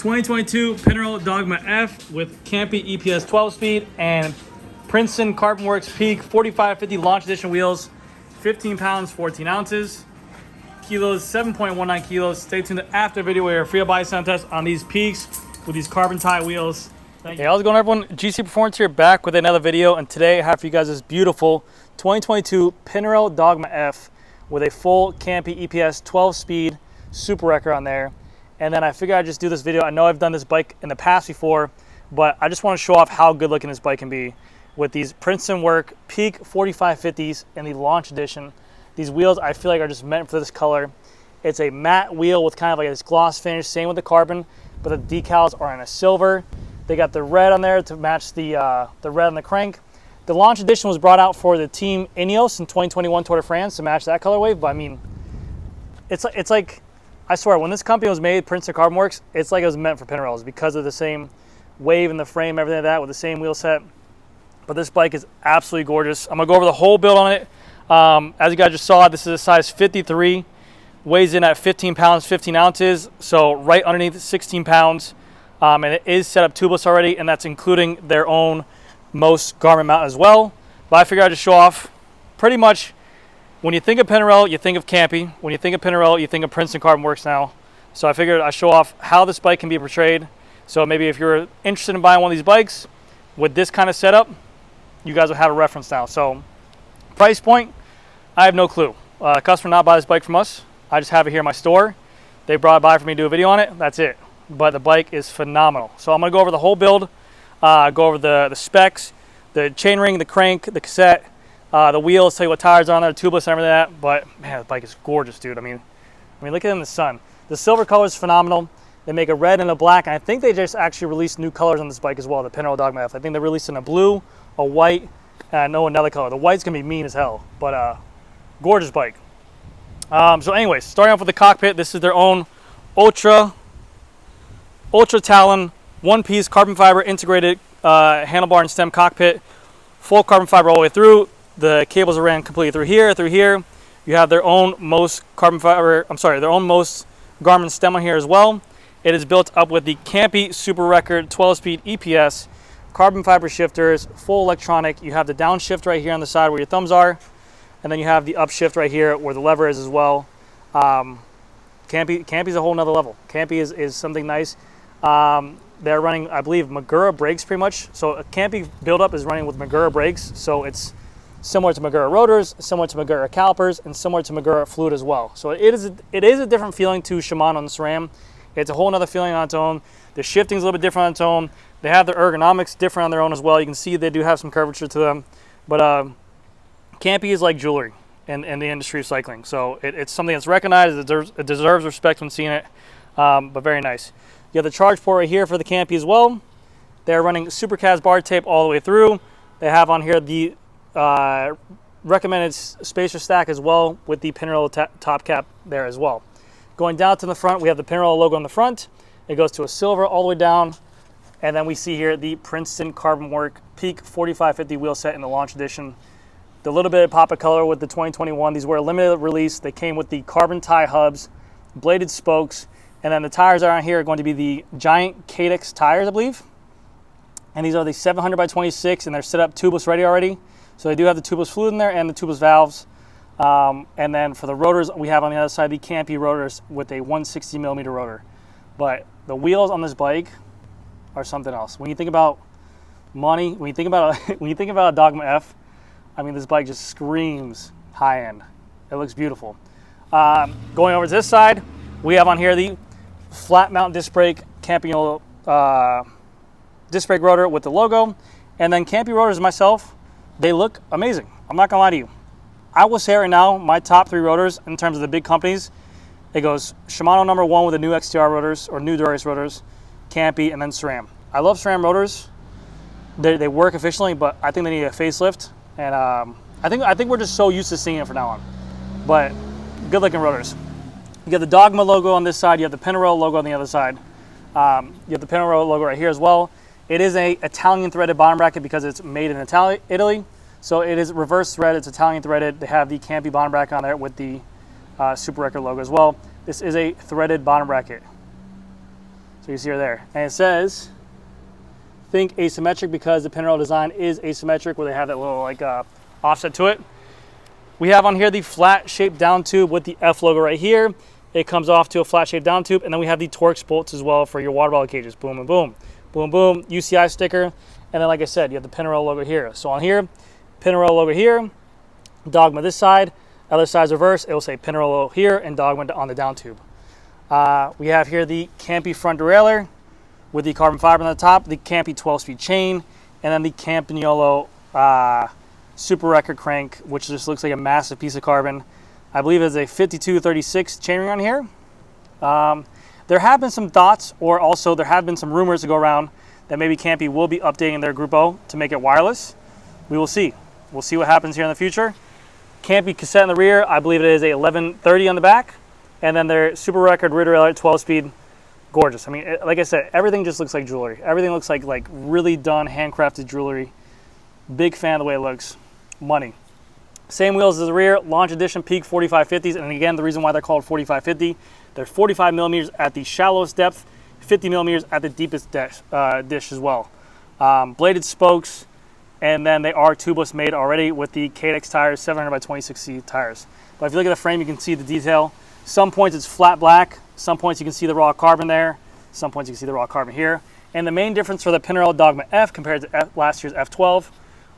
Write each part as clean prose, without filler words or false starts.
2022 Pinarello Dogma F with Campy EPS 12-speed and Pricenton Carbon Works Peak 4550 Launch Edition wheels, 15 pounds, 14 ounces, kilos, 7.19 kilos. Stay tuned after the video where you're free to buy sound test on these peaks with these carbon tie wheels. Hey, how's it going, everyone? GC Performance here, back with another video, and today I have for you guys this beautiful 2022 Pinarello Dogma F with a full Campy EPS 12-speed Super Wrecker on there. And then I figured I'd just do this video. I know I've done this bike in the past before, but I just want to show off how good looking this bike can be with these Pricenton Work Peak 4550s in the Launch Edition. These wheels I feel like are just meant for this color. It's a matte wheel with kind of like this gloss finish, same with the carbon, but the decals are in a silver. They got the red on there to match the red on the crank. The Launch Edition was brought out for the Team Ineos in 2021 Tour de France to match that colorway, but I mean, it's like, I swear, when this company was made, Pricenton Carbon Works, it's like it was meant for Pinarellos because of the same wave in the frame, everything like that, with the same wheel set. But this bike is absolutely gorgeous. I'm gonna go over the whole build on it. As you guys just saw, this is a size 53, weighs in at 15 pounds, 15 ounces, so right underneath 16 pounds. And it is set up tubeless already, and that's including their own most garment mount as well. But I figured I'd just show off pretty much, when you think of Pinarello, you think of Campy. When you think of Pinarello, you think of Pricenton Carbon Works now. So I figured I'd show off how this bike can be portrayed. So maybe if you're interested in buying one of these bikes with this kind of setup, you guys will have a reference now. So price point, I have no clue. Customer not buy this bike from us. I just have it here in my store. They brought it by for me to do a video on it. That's it. But the bike is phenomenal. So I'm going to go over the whole build, go over the specs, the chainring, the crank, the cassette, the wheels, tell you what tires are on there, tubeless and everything like that. But man, the bike is gorgeous, dude. I mean, look at it in the sun. The silver color is phenomenal. They make a red and a black, and I think they just actually released new colors on this bike as well, the Pinarello Dogma F. I think they released in a blue, a white, and I know another color. The white's going to be mean as hell, but gorgeous bike. So anyways, starting off with the cockpit, this is their own Ultra Talon one-piece carbon fiber integrated handlebar and stem cockpit, full carbon fiber all the way through. The cables are ran completely through here. You have their own most carbon fiber, their own most Garmin stem on here as well. It is built up with the Campy Super Record 12-speed EPS, carbon fiber shifters, full electronic. You have the downshift right here on the side where your thumbs are, and then you have the upshift right here where the lever is as well. Campy's a whole nother level. Campy is something nice. They're running, I believe, Magura brakes pretty much. So a Campy buildup is running with Magura brakes. So it's similar to Magura rotors, similar to Magura calipers, and similar to Magura fluid as well. So it is a different feeling to Shimano and SRAM. It's a whole nother feeling on its own. The shifting's a little bit different on its own. They have their ergonomics different on their own as well. You can see they do have some curvature to them. But Campy is like jewelry in the industry of cycling. So it's something that's recognized. It deserves respect when seeing it, but very nice. You have the charge port right here for the Campy as well. They're running Supercast bar tape all the way through. They have on here the recommended spacer stack as well with the Pinarello top cap there as well. Going down to the front, we have the Pinarello logo on the front. It goes to a silver all the way down. And then we see here the Pricenton Carbon Work Peak 4550 wheel set in the Launch Edition. The little bit of pop of color with the 2021. These were a limited release. They came with the carbon tie hubs, bladed spokes, and then the tires around here are going to be the Giant Cadex tires, I believe. And these are the 700 by 26, and they're set up tubeless ready already. So they do have the tubeless fluid in there and the tubeless valves. And then for the rotors, we have on the other side the Campy rotors with a 160 millimeter rotor. But the wheels on this bike are something else. When you think about money, when you think about a Dogma F, I mean, this bike just screams high end. It looks beautiful. Going over to this side, we have on here the flat mount disc brake Campy disc brake rotor with the logo. And then Campy rotors myself, they look amazing. I'm not gonna lie to you. I will say right now, my top 3 rotors in terms of the big companies, it goes Shimano #1 with the new XTR rotors or new Dura-Ace rotors, Campy, and then SRAM. I love SRAM rotors. They work efficiently, but I think they need a facelift. And I think we're just so used to seeing it from now on. But good looking rotors. You have the Dogma logo on this side. You have the Pinarello logo on the other side. You have the Pinarello logo right here as well. It is a Italian threaded bottom bracket because it's made in Italy. So it is reverse thread. It's Italian threaded. They have the Campy bottom bracket on there with the Super Record logo as well. This is a threaded bottom bracket. So you see her there. And it says, think asymmetric because the Pinarello design is asymmetric where they have that little like offset to it. We have on here the flat shaped down tube with the F logo right here. It comes off to a flat shaped down tube, and then we have the Torx bolts as well for your water bottle cages. Boom and boom. Boom, boom, UCI sticker. And then like I said, you have the Pinarello logo here. So on here, Pinarello logo here, Dogma this side, other side's reverse, it will say Pinarello here and Dogma on the down tube. We have here the Campy front derailleur with the carbon fiber on the top, the Campy 12-speed chain, and then the Pinarello Super Record crank, which just looks like a massive piece of carbon. I believe it's a 5236 chainring on here. There have been some thoughts, or also there have been some rumors to go around that maybe Campy will be updating their Group O to make it wireless. We will see. We'll see what happens here in the future. Campy cassette in the rear, I believe it is a 1130 on the back. And then their Super Record rear derailleur 12-speed, gorgeous. I mean, like I said, everything just looks like jewelry. Everything looks like really done, handcrafted jewelry. Big fan of the way it looks. Money. Same wheels as the rear, launch edition peak 4550s. And again, the reason why they're called 4550, they're 45 millimeters at the shallowest depth, 50 millimeters at the deepest dish as well. Bladed spokes, and then they are tubeless made already with the KX tires, 700 by 26C tires. But if you look at the frame, you can see the detail. Some points it's flat black, some points you can see the raw carbon there, some points you can see the raw carbon here. And the main difference for the Pinarello Dogma F compared to last year's F12,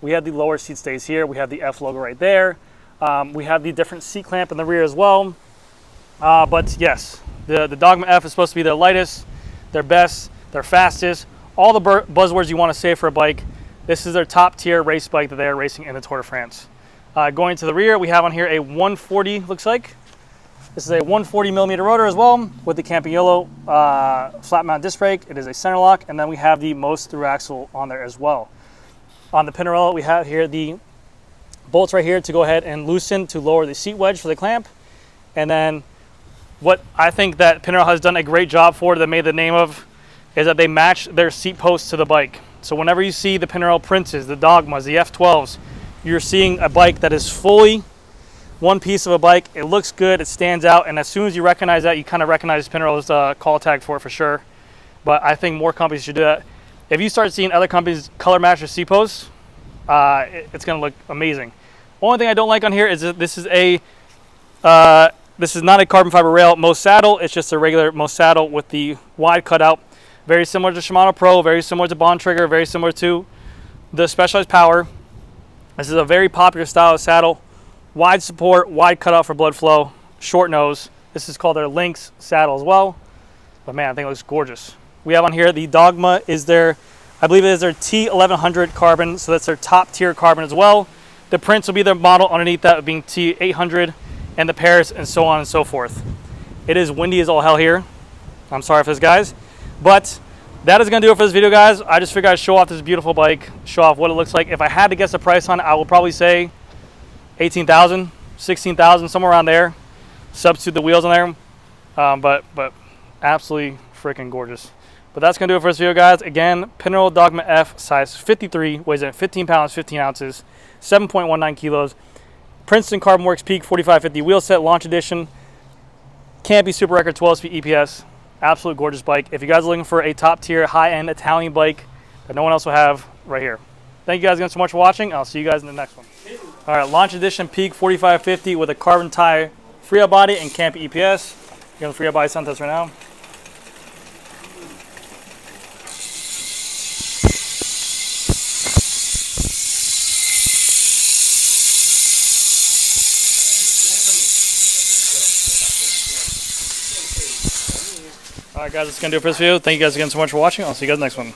we have the lower seat stays here, we have the F logo right there, we have the different seat clamp in the rear as well. But yes, the Dogma F is supposed to be their lightest, their best, their fastest, all the buzzwords you want to say for a bike. This is their top tier race bike that they are racing in the Tour de France. Going to the rear, we have on here a 140, looks like. This is a 140 millimeter rotor as well with the Pinarello flat mount disc brake. It is a center lock, and then we have the Most through axle on there as well. On the Pinarello, we have here the bolts right here to go ahead and loosen to lower the seat wedge for the clamp. And then what I think that Pinarello has done a great job for, that made the name of, is that they match their seat posts to the bike. So whenever you see the Pinarello Princes, the Dogmas, the F12s, you're seeing a bike that is fully one piece of a bike. It looks good, it stands out, and as soon as you recognize that, you kind of recognize Pinarello's call tag for it for sure. But I think more companies should do that. If you start seeing other companies color match their seat posts, it's going to look amazing. Only thing I don't like on here is that this is not a carbon fiber rail Most saddle. It's just a regular Most saddle with the wide cutout. Very similar to Shimano Pro, very similar to Bond Trigger, very similar to the Specialized Power. This is a very popular style of saddle. Wide support, wide cutout for blood flow, short nose. This is called their Lynx saddle as well. But man, I think it looks gorgeous. We have on here the Dogma is their, I believe it is their T1100 carbon, so that's their top tier carbon as well. The Prince will be their model underneath that being T800, and the Paris, and so on and so forth. It is windy as all hell here. I'm sorry for this, guys. But that is going to do it for this video, guys. I just figured I'd show off this beautiful bike, show off what it looks like. If I had to guess a price on it, I will probably say 18,000, 16,000, somewhere around there. Substitute the wheels on there. But absolutely freaking gorgeous. But that's going to do it for this video, guys. Again, Pinarello Dogma F, size 53, weighs in 15 pounds, 15 ounces, 7.19 kilos. Pricenton Carbon Works Peak 4550 Wheelset Launch Edition. Campy Super Record 12-speed EPS. Absolute gorgeous bike. If you guys are looking for a top-tier, high-end Italian bike that no one else will have, right here. Thank you guys again so much for watching. I'll see you guys in the next one. All right, Launch Edition Peak 4550 with a carbon tie free-out body and Campy EPS. You're on the free-out body sound test right now. All right, guys, that's going to do it for this video. Thank you guys again so much for watching. I'll see you guys in the next one.